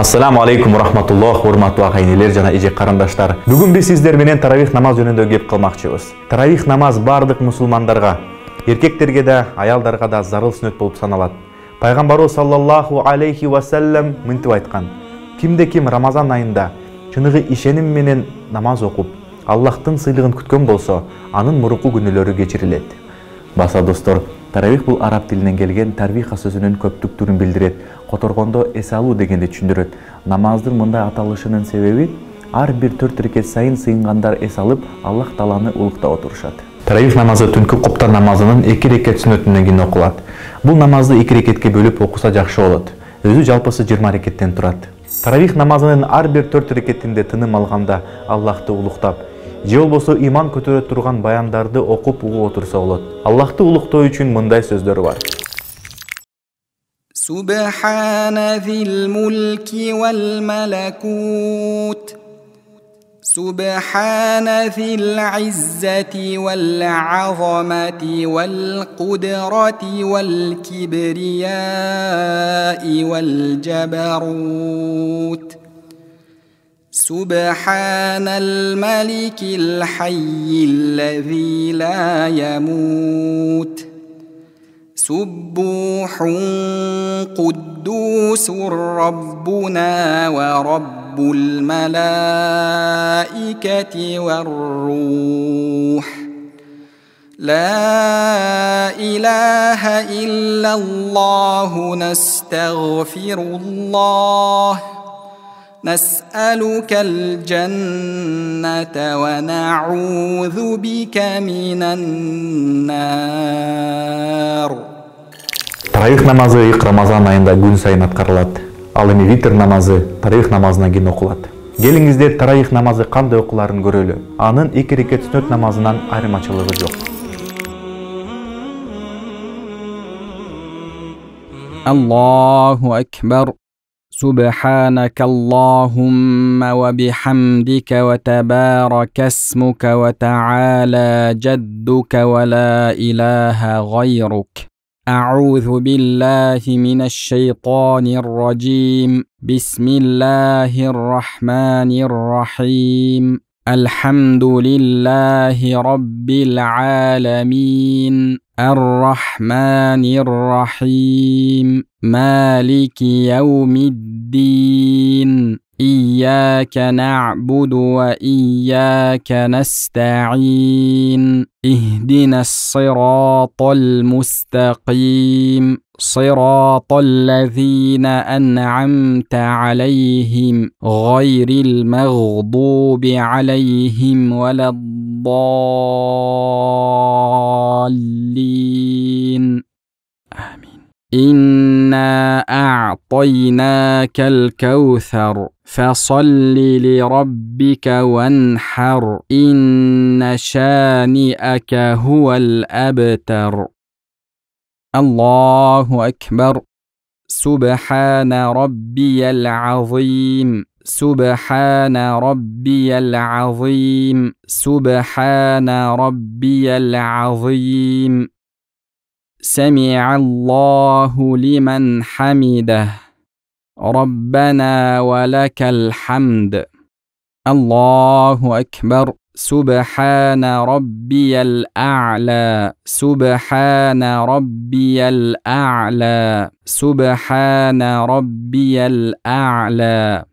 Assalamu alaikum rahmatulloh, hurmatli ag'aynilar jana эже qarindoshlar. Bugun biz sizlar bilan taravih namoz жөнүндө gap qilmoqchimiz. Taravih namoz бардык мусулмандарга, эркектерге да, аялдарга да зарыл сүннөт болуп саналат. Пайгамбарыбыз саллаллаху алейхи ва саллям мынтип айткан: Кимде ким Рамазан айында чыныгы ишеним менен намаз окуп, Аллахтын сыйлыгын күткөн болсо, анын мурунку күнөөлөрү кечирилет. Баса достор, таравих бул араб тилинен келген тарвиха сөзүнүн көптүк түрүн билдирет. Которгондо эс алуу дегенди түшүндүрөт. Намаздын мындай аталышынын себеби ар бир 4 рекет сайын сыйынгандар эс алып, Аллах Тааланы улуктап отурушат. Таравих намазы түнкү коптан намазынын 2 рекет сүннөтүнөн кийин окулат. Бул намазды 2 рекетке бөлүп окуса жакшы болот. Өзү жалпысы 20 рекеттен турат. Таравих намазынын ар бир 4 рекетинде тыным алганда Аллахты улуктап, же болбосо иман көтөрө турган баяндарды окуп угуп отурса болот. Аллахты улуктоо үчүн мындай сөздөр бар. سبحان ذي الملك والملكوت سبحان ذي العزة والعظمة والقدرة والكبرياء والجبروت سبحان الملك الحي الذي لا يموت سبوح قدوس ربنا ورب الملائكة والروح لا إله إلا الله نستغفر الله نسألك الجنة ونعوذ بك من النار. Таравих намазы ик Рамазан айында күн сайын аткарылат. Ал эми витр намазы таравих намазынан кийин окулат. Келиңиздер таравих намазы кандай окуларын көрөлү. Анын 2 рекет сүннөт намазынан айырмачылыгы жок. Аллаху акбар. سبحانك اللهم وبحمدك وتبارك اسمك وتعالى جدك ولا إله غيرك أعوذ بالله من الشيطان الرجيم بسم الله الرحمن الرحيم الحمد لله رب العالمين الرحمن الرحيم مالك يوم الدين إياك نعبد وإياك نستعين اهدنا الصراط المستقيم صراط الذين أنعمت عليهم غير المغضوب عليهم ولا الضالين آمين. إنا أعطيناك الكوثر فصل لربك وانحر إن شانئك هو الأبتر. الله أكبر. سبحان ربي العظيم سبحان ربي العظيم سبحان ربي العظيم سمع الله لمن حمده ربنا ولك الحمد. الله أكبر. سبحان ربي الأعلى سبحان ربي الأعلى سبحان ربي الأعلى.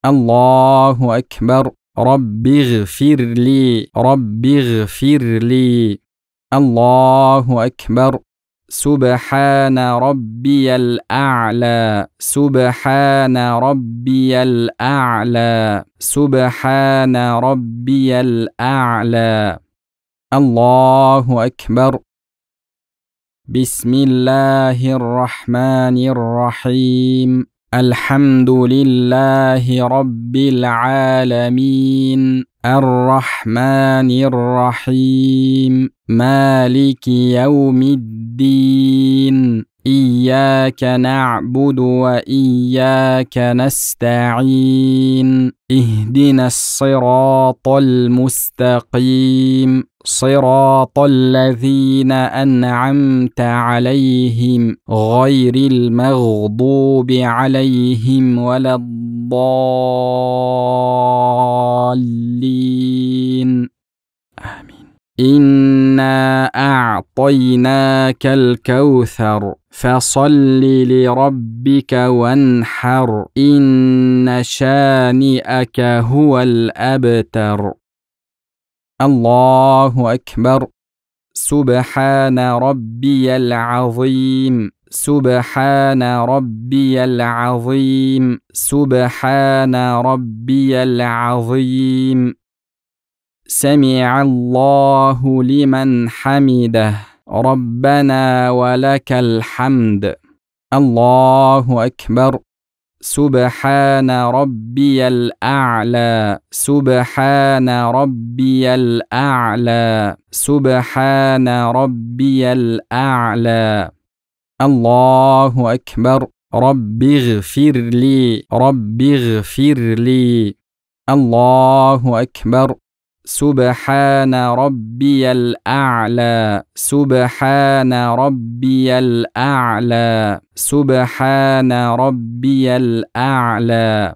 الله أكبر. رب اغفر لي رب اغفر لي. الله أكبر. سبحان ربي الأعلى سبحان ربي الأعلى سبحان ربي الأعلى. الله أكبر. بسم الله الرحمن الرحيم الحمد لله رب العالمين الرحمن الرحيم مالك يوم الدين إياك نعبد وإياك نستعين اهدنا الصراط المستقيم صراط الذين أنعمت عليهم غير المغضوب عليهم ولا الضالين آمين. إنا أعطيناك الكوثر فصل لربك وانحر إن شانئك هو الأبتر. الله أكبر. سبحان ربي العظيم سبحان ربي العظيم سبحان ربي العظيم. سمع الله لمن حمده ربنا ولك الحمد. الله أكبر. سبحان ربي الأعلى سبحان ربي الأعلى سبحان ربي الأعلى. الله أكبر. رب اغفر لي رب اغفر لي. الله أكبر. سبحان ربي الأعلى سبحان ربي الأعلى سبحان ربي الأعلى.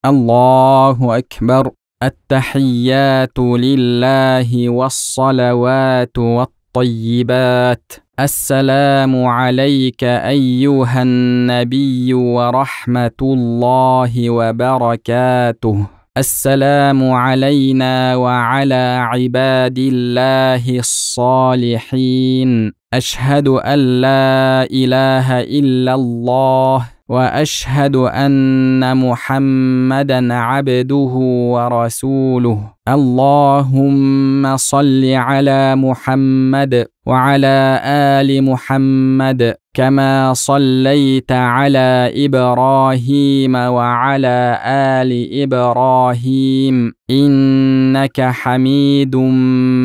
الله أكبر. التحيات لله والصلوات والطيبات. السلام عليك أيها النبي ورحمة الله وبركاته. السلام علينا وعلى عباد الله الصالحين. أشهد أن لا إله إلا الله وأشهد أن محمدًا عبده ورسوله. اللهم صل على محمد وعلى آل محمد كما صليت على إبراهيم وعلى آل إبراهيم إنك حميد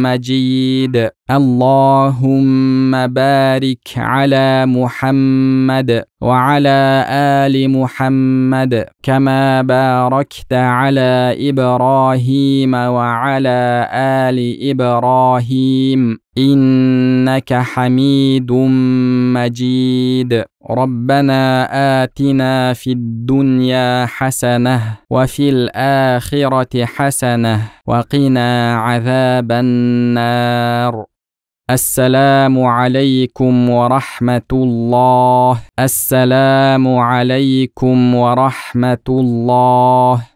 مجيد. اللهم بارك على محمد وعلى آل محمد كما باركت على إبراهيم وعلى آل إبراهيم إنك حميد مجيد. ربنا آتنا في الدنيا حسنة وفي الآخرة حسنة وقنا عذاب النار. السلام عليكم ورحمة الله. السلام عليكم ورحمة الله.